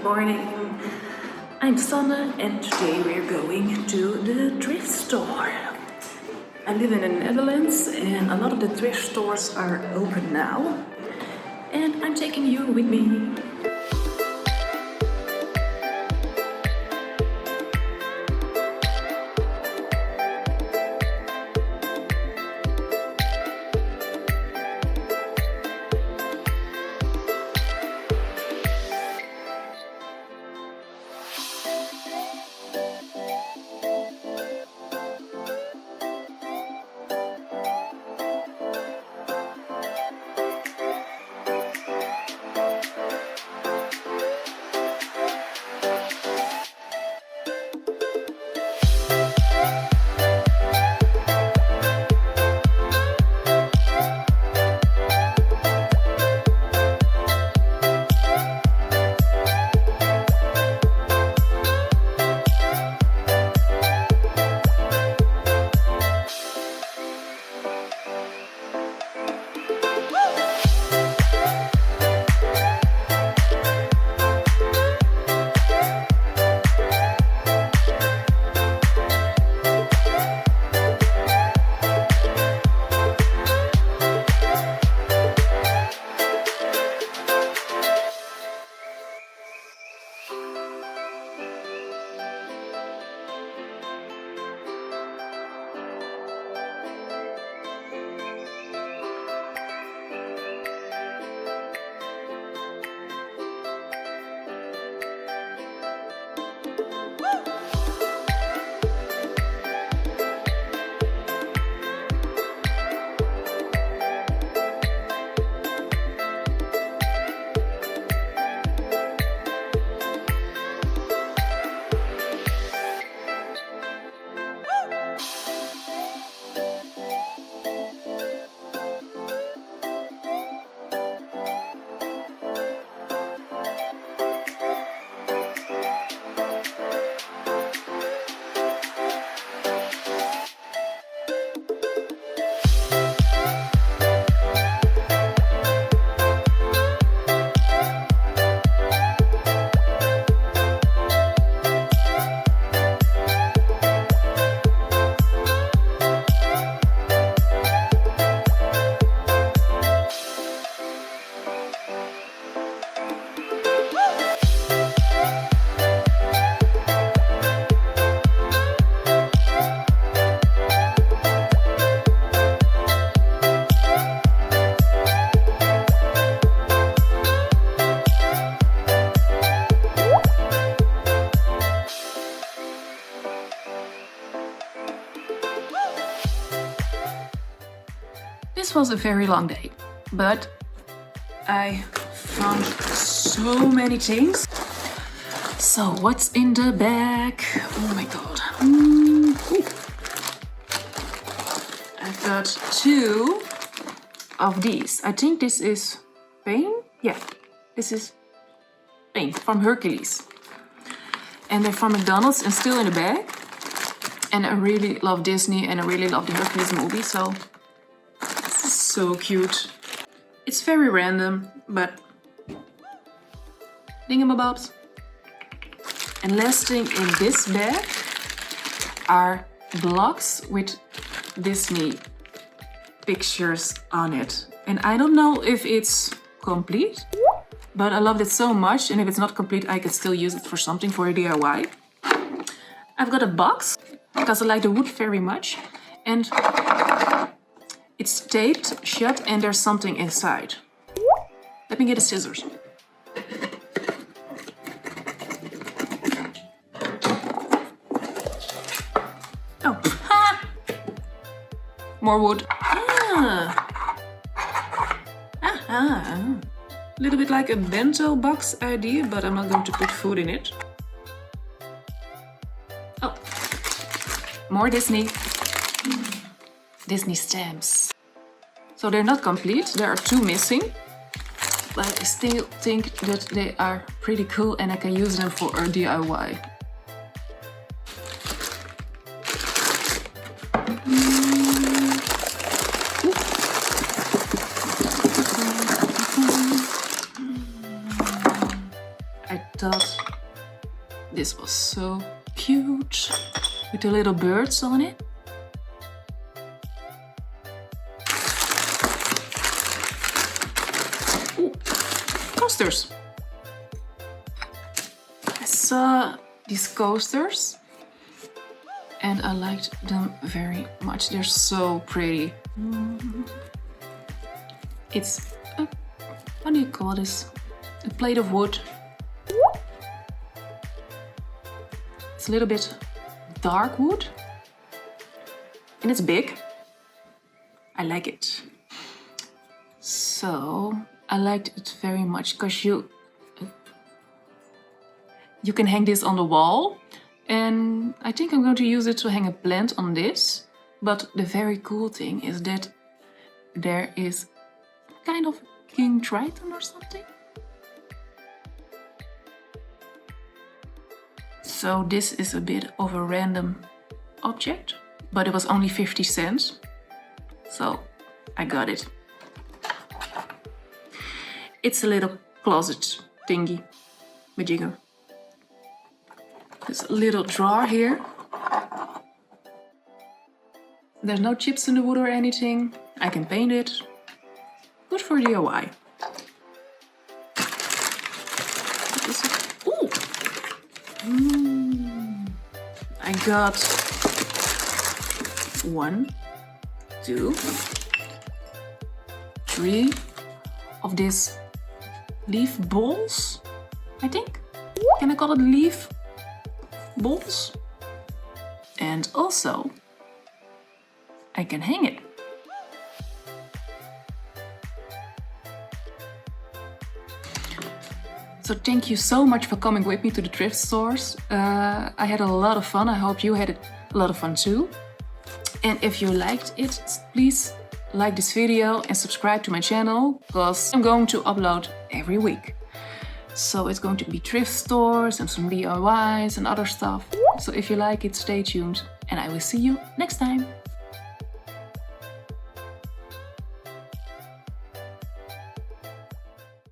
morning. I'm Sanne and today we're going to the thrift store. I live in the Netherlands and a lot of the thrift stores are open now. And I'm taking you with me. This was a very long day, but I found so many things. So what's in the bag? Oh my god. I've got 2 of these. I think this is paint. Yeah, this is paint from Hercules. And they're from McDonald's and still in the bag. And I really love Disney and I really love the Hercules movie, so so cute. It's very random, but thingamabobs. And last thing in this bag are blocks with Disney pictures on it. And I don't know if it's complete, but I loved it so much, and if it's not complete, I can still use it for something, for a DIY. I've got a box, because I like the wood very much, and it's taped shut and there's something inside. Let me get the scissors. Oh, ha! More wood. A little bit like a bento box idea, but I'm not going to put food in it. Oh, more Disney stamps. So they're not complete, there are 2 missing, but I still think that they are pretty cool and I can use them for a DIY. I thought this was so cute with the little birds on it. Ooh, coasters. I saw these coasters and I liked them very much. They're so pretty. It's a, what do you call this? A plate of wood. It's a little bit dark wood and it's big. I like it. So I liked it very much because you can hang this on the wall, and I think I'm going to use it to hang a plant on this. But the very cool thing is that there is kind of King Triton or something. So this is a bit of a random object, but it was only 50 cents. So I got it. It's a little closet thingy, majigger. There's a little drawer here. There's no chips in the wood or anything. I can paint it. Good for DIY. Ooh! I got 1, 2, 3 of these leaf balls, I think. Can I call it leaf balls? And also I can hang it. So thank you so much for coming with me to the thrift stores. I had a lot of fun. I hope you had a lot of fun too. And if you liked it, please like this video and subscribe to my channel, because I'm going to upload every week. So it's going to be thrift stores and some DIYs and other stuff. So if you like it, stay tuned and I will see you next time.